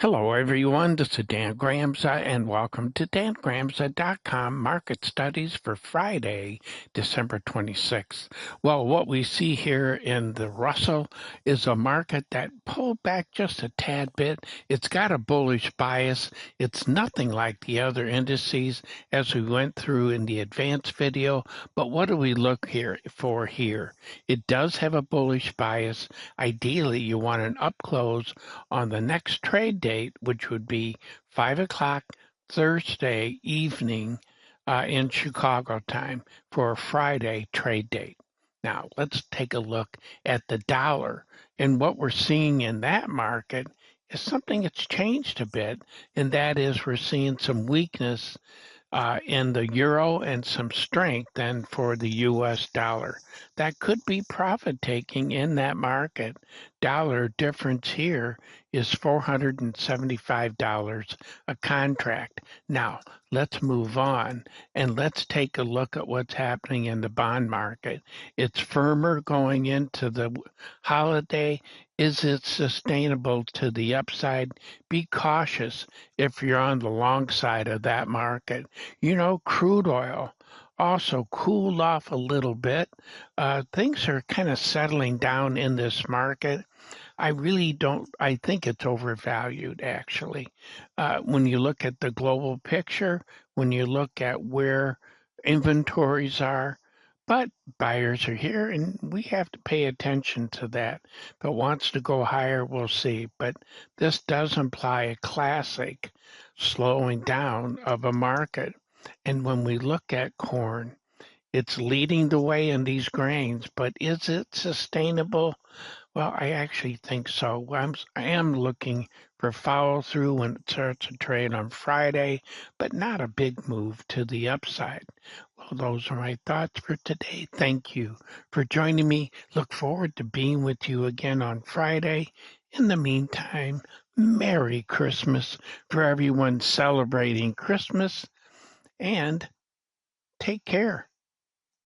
Hello, everyone. This is Dan Gramza, and welcome to dangramza.com Market Studies for Friday, December 26th. Well, what we see here in the Russell is a market that pulled back just a tad bit. It's got a bullish bias. It's nothing like the other indices as we went through in the advanced video. But what do we look for here? It does have a bullish bias. Ideally, you want an up close on the next trade date, which would be 5 o'clock Thursday evening in Chicago time for a Friday trade date. Now, let's take a look at the dollar. And what we're seeing in that market is something that's changed a bit, and that is we're seeing some weakness in the euro and some strength then for the US dollar. That could be profit taking in that market. Dollar difference here is $475 a contract. Now, let's move on and let's take a look at what's happening in the bond market. It's firmer going into the holiday. Is it sustainable to the upside? Be cautious if you're on the long side of that market. Crude oil also cooled off a little bit. Things are kind of settling down in this market. I think it's overvalued actually. When you look at the global picture, when you look at where inventories are, but buyers are here and we have to pay attention to that. If it wants to go higher, we'll see. But this does imply a classic slowing down of a market. And when we look at corn, it's leading the way in these grains, but is it sustainable? Well, I actually think so. I am looking for follow through when it starts to trade on Friday, but not a big move to the upside. Well, those are my thoughts for today. Thank you for joining me. Look forward to being with you again on Friday. In the meantime, Merry Christmas for everyone celebrating Christmas and take care.